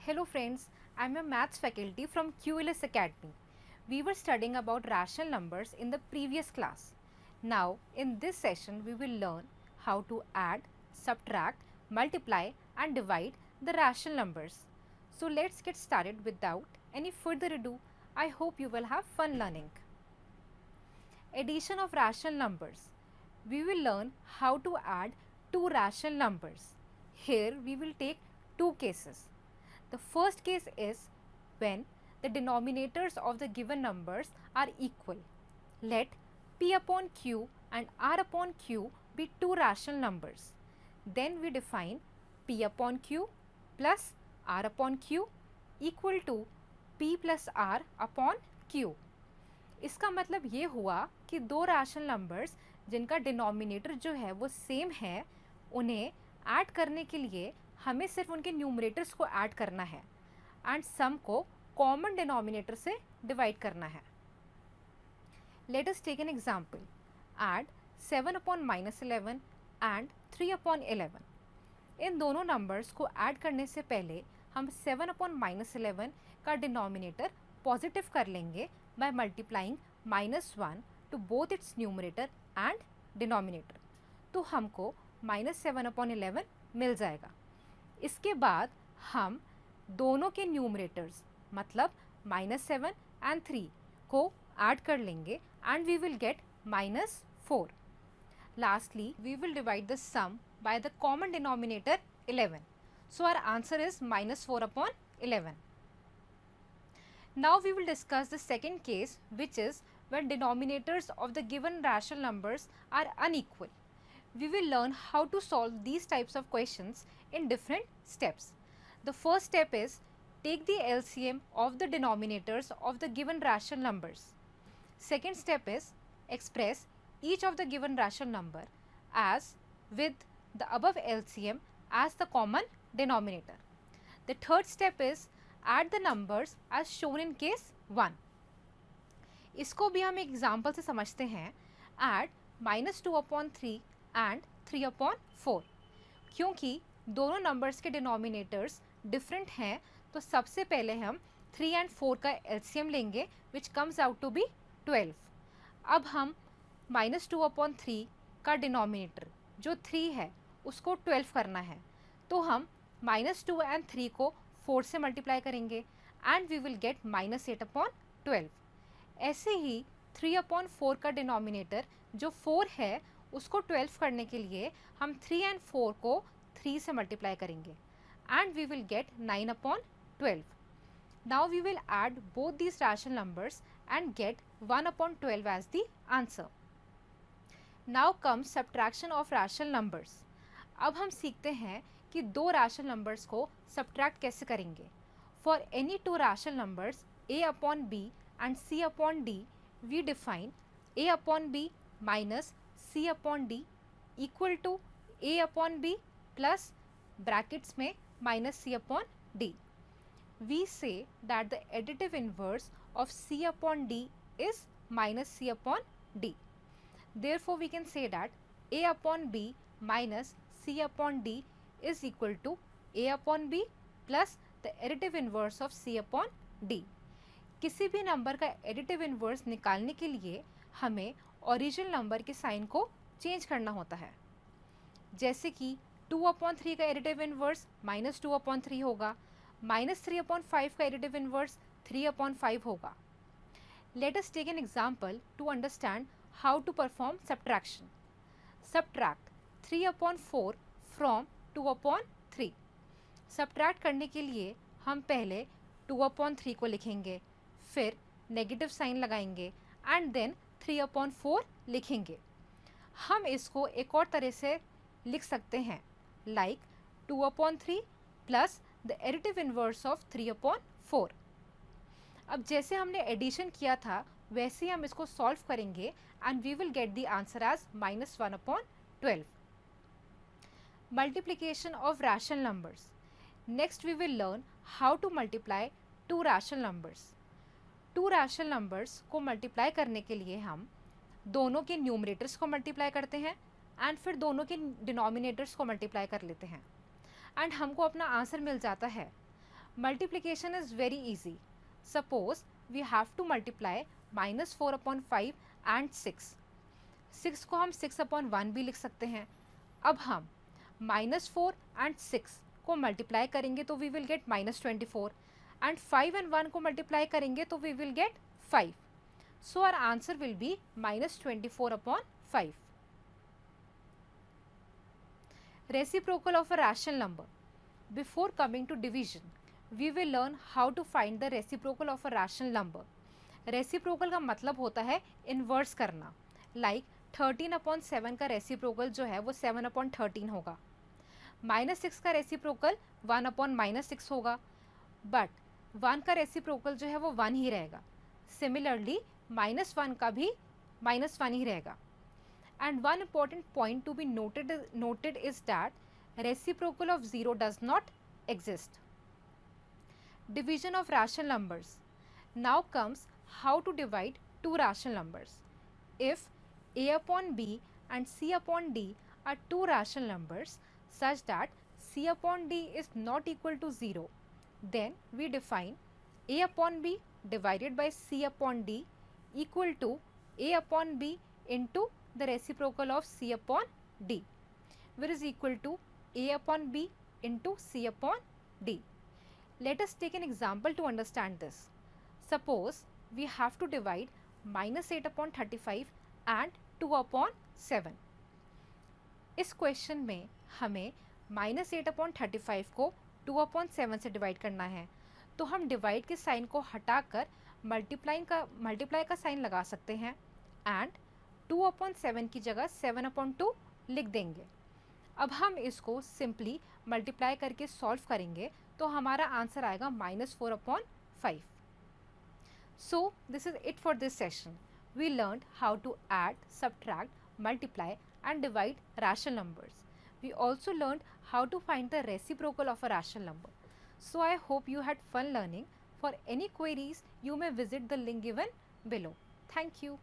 Hello friends, I am a maths faculty from QLS Academy. We were studying about rational numbers in the previous class. Now in this session we will learn how to add, subtract, multiply and divide the rational numbers. So let's get started without any further ado. I hope you will have fun learning. Addition of rational numbers. We will learn how to add two rational numbers. Here we will take two cases. The first case is when the denominators of the given numbers are equal. Let P upon Q and R upon Q be two rational numbers. Then we define P upon Q plus R upon Q equal to P plus R upon Q. इसका मतलब ये हुआ कि दो rational numbers जिनका denominator जो है वो सेम है, उन्हें ऐड करने के लिए हमें सिर्फ उनके न्यूमरेटर्स को ऐड करना है एंड सम को कॉमन डिनोमिनेटर से डिवाइड करना है. Let us take an example. Add 7 upon -11 and 3 upon 11. इन दोनों नंबर्स को ऐड करने से पहले हम 7 अपॉन -11 का डिनोमिनेटर पॉजिटिव कर लेंगे by multiplying -1 to both its numerator and denominator. तो हमको -7 upon 11 मिल जाएगा. इसके बाद हम दोनों के न्यूमरेटर्स मतलब -7 and 3 को ऐड कर लेंगे and we will get -4. Lastly, we will divide the sum by the common denominator 11. So our answer is -4 upon 11. Now we will discuss the second case, which is when denominators of the given rational numbers are unequal. We will learn how to solve these types of questions in different steps. The first step is take the LCM of the denominators of the given rational numbers. Second step is express each of the given rational number as with the above LCM as the common denominator. The third step is add the numbers as shown in case 1. इसको भी हम एक example से समझते हैं. add -2 upon 3 and 3 upon 4. क्योंकि दोनों numbers के डिनोमिनेटर्स डिफरेंट हैं तो सबसे पहले हम 3 and 4 का LCM लेंगे which comes out to be 12. अब हम -2 upon 3 का डिनोमिनेटर जो 3 है उसको 12 करना है, तो हम -2 and 3 को 4 से मल्टीप्लाई करेंगे and we will get -8 upon 12. ऐसे ही 3 अपॉन 4 का डिनोमिनेटर जो 4 है उसको 12 करने के लिए हम 3 and 4 को 3 से मल्टीप्लाई करेंगे and we will get 9 upon 12. Now we will add both these rational numbers and get 1 upon 12 as the answer. Now comes subtraction of rational numbers. अब हम सीखते हैं कि दो रैशनल नंबर्स को सब्ट्रैक्ट कैसे करेंगे. For any two rational numbers a upon b and c upon d, we define a upon b minus c upon d equal to a upon b plus brackets में minus c upon d. We see that the additive inverse of c upon d is minus c upon d. Therefore we can say that a upon b minus c upon d is equal to a upon b plus the additive inverse of c upon d. किसी भी number का additive inverse निकालने के लिए हमें original number के sign को change करना होता है. जैसे कि 2 अपॉन 3 का एडिटिव इन्वर्स -2 अपॉन 3 होगा, -3 अपॉन 5 का एडिटिव इन्वर्स 3 अपॉन 5 होगा. Let us take an example to understand how to perform subtraction. Subtract 3 upon 4 from 2 upon 3. Subtract करने के लिए हम पहले 2 upon 3 को लिखेंगे, फिर नेगेटिव साइन लगाएंगे एंड देन 3 upon 4 लिखेंगे. हम इसको एक और तरह से लिख सकते हैं like 2 upon 3 plus the additive inverse of 3 upon 4. अब जैसे हमने एडिशन किया था वैसे ही हम इसको सॉल्व करेंगे and we will get the answer as -1 upon 12. Multiplication of rational numbers. Next we will learn how to multiply two rational numbers. Two rational numbers को मल्टीप्लाई करने के लिए हम दोनों के न्यूमरेटर्स को मल्टीप्लाई करते हैं एंड फिर दोनों के डिनोमिनेटर्स को मल्टीप्लाई कर लेते हैं एंड हमको अपना आंसर मिल जाता है. Multiplication is very easy. Suppose we have to multiply -4/5 and 6. 6 को हम 6/1 भी लिख सकते हैं. अब हम -4 and 6 को मल्टीप्लाई करेंगे तो we will get -24 and 5 and 1 को मल्टीप्लाई करेंगे तो we will get 5. So our answer will be -24/5. Reciprocal of a rational number. Before coming to division, we will learn how to find the reciprocal of a rational number. Reciprocal का मतलब होता है inverse करना. Like 13/7 का reciprocal जो है वो 7/13 होगा. -6 का रेसिप्रोकल 1/-6 होगा. बट 1 का रेसिप्रोकल जो है वो 1 ही रहेगा. सिमिलरली -1 का भी -1 ही रहेगा. And one important point to be noted is that reciprocal of 0 does not exist. Division of rational numbers. Now comes how to divide two rational numbers. If a/b and c/d are two rational numbers such that c/d is not equal to 0, then we define a/b divided by c/d equal to a/b into the reciprocal of c/d, which is equal to a/b into c/d. Let us take an example to understand this. Suppose we have to divide -8/35 and 2/7. इस question में हमें -8/35 को 2/7 से divide करना है. तो हम divide के साइन को हटाकर मल्टीप्लाई का साइन लगा सकते हैं एंड 2/7 की जगह 7/2 लिख देंगे. अब हम इसको सिंपली मल्टीप्लाई करके सॉल्व करेंगे तो हमारा आंसर आएगा -4/5. So this is it for this session. We learned how to add, subtract, multiply and divide rational numbers. We also learned how to find the reciprocal of a rational number. So I hope you had fun learning. For any queries, you may visit the link given below. Thank you.